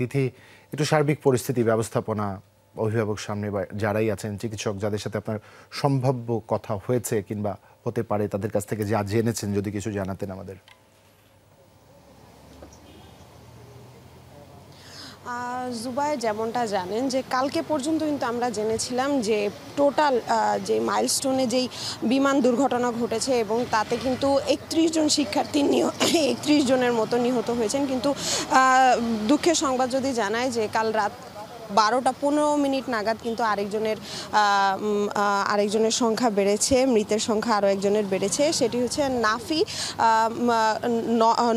তিথি, একটু সার্বিক পরিস্থিতি ব্যবস্থাপনা, অভিভাবক সামনে বা যারাই আছেন, চিকিৎসক যাদের সাথে আপনার সম্ভাব্য কথা হয়েছে কিংবা হতে পারে, তাদের কাছ থেকে যা জেনেছেন যদি কিছু জানাতেন আমাদের। জুবাই, যেমনটা জানেন যে কালকে পর্যন্ত কিন্তু আমরা জেনেছিলাম যে টোটাল যে মাইলস্টোনে যেই বিমান দুর্ঘটনা ঘটেছে এবং তাতে কিন্তু 31 জন শিক্ষার্থী 31 জনের মতো নিহত হয়েছেন। কিন্তু দুঃখের সংবাদ যদি জানায় যে কাল রাত 12টা 15 নাগাদ কিন্তু আরেকজনের সংখ্যা বেড়েছে, মৃতের সংখ্যা আরও একজনের বেড়েছে। সেটি হচ্ছে নাফি,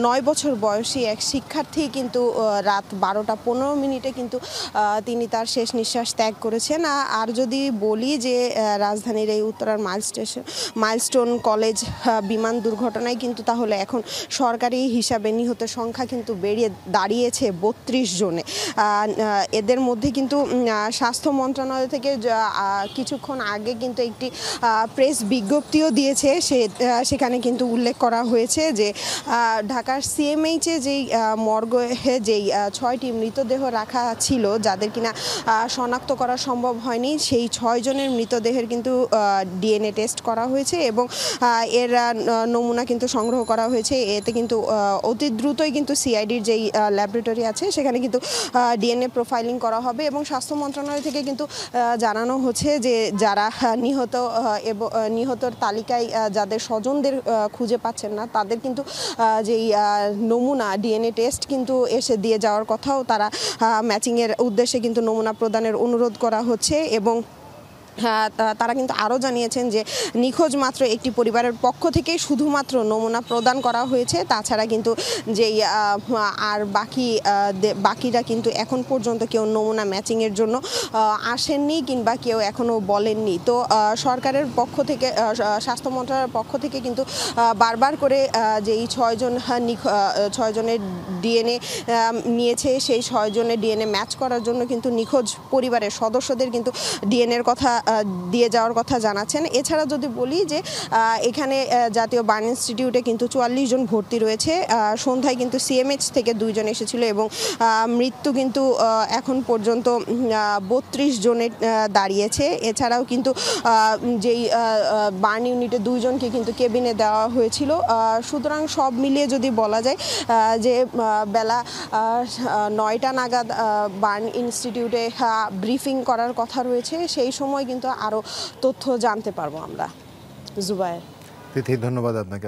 9 বছর বয়সী এক শিক্ষার্থী কিন্তু রাত 12টা 15 কিন্তু তিনি তার শেষ নিঃশ্বাস ত্যাগ করেছেন। আর যদি বলি যে রাজধানীর এই উত্তরার মাইলস্টোন কলেজ বিমান দুর্ঘটনায় কিন্তু তাহলে এখন সরকারি হিসাবে নিহতের সংখ্যা কিন্তু দাঁড়িয়েছে 32 জনে। এদের মধ্যে কিন্তু স্বাস্থ্য মন্ত্রণালয় থেকে কিছুক্ষণ আগে কিন্তু একটি প্রেস বিজ্ঞপ্তিও দিয়েছে। সেখানে কিন্তু উল্লেখ করা হয়েছে যে ঢাকার সিএমএইচে যেই মর্গে যেই 6টি মৃতদেহ রাখা ছিল, যাদের কিনা শনাক্ত করা সম্ভব হয়নি, সেই 6 জনের মৃতদেহের কিন্তু ডিএনএ টেস্ট করা হয়েছে এবং এর নমুনা কিন্তু সংগ্রহ করা হয়েছে। এতে কিন্তু অতি দ্রুতই কিন্তু সিআইডির যেই ল্যাবরেটরি আছে সেখানে কিন্তু ডিএনএ প্রোফাইলিং করা হবে এবং স্বাস্থ্য মন্ত্রণালয় থেকে কিন্তু জানানো হচ্ছে যে যারা নিহতর তালিকায় যাদের স্বজনদের খুঁজে পাচ্ছেন না, তাদের কিন্তু যেই নমুনা ডিএনএ টেস্ট কিন্তু এসে দিয়ে যাওয়ার কথাও, তারা ম্যাচিংয়ের উদ্দেশ্যে কিন্তু নমুনা প্রদানের অনুরোধ করা হচ্ছে। এবং তারা কিন্তু আরও জানিয়েছেন যে নিখোঁজ মাত্র একটি পরিবারের পক্ষ থেকেই শুধুমাত্র নমুনা প্রদান করা হয়েছে। তাছাড়া কিন্তু যেই আর বাকিরা কিন্তু এখন পর্যন্ত কেউ নমুনা ম্যাচিংয়ের জন্য আসেননি কিংবা কেউ এখনও বলেননি। তো সরকারের পক্ষ থেকে, স্বাস্থ্য মন্ত্রণালয়ের পক্ষ থেকে কিন্তু বারবার করে যেই 6 জনের ডিএনএ নিয়েছে, সেই 6 জনের ডিএনএ ম্যাচ করার জন্য কিন্তু নিখোঁজ পরিবারের সদস্যদের কিন্তু ডিএনএর কথা দিয়ে যাওয়ার কথা জানাচ্ছেন। এছাড়া যদি বলি যে এখানে জাতীয় বার্ন ইনস্টিটিউটে কিন্তু 44 জন ভর্তি রয়েছে। সন্ধ্যায় কিন্তু সিএমএইচ থেকে 2 জন এসেছিল এবং মৃত্যু কিন্তু এখন পর্যন্ত 32 জনে দাঁড়িয়েছে। এছাড়াও কিন্তু যেই বার্ন ইউনিটে 2 জনকে কিন্তু কেবিনে দেওয়া হয়েছিল। সুতরাং সব মিলিয়ে যদি বলা যায় যে বেলা 9টা নাগাদ বার্ন ইনস্টিটিউটে ব্রিফিং করার কথা রয়েছে। সেই সময় কিন্তু আরও তথ্য জানতে পারবো আমরা। জুবায়ের, তিথি, ধন্যবাদ আপনাকে।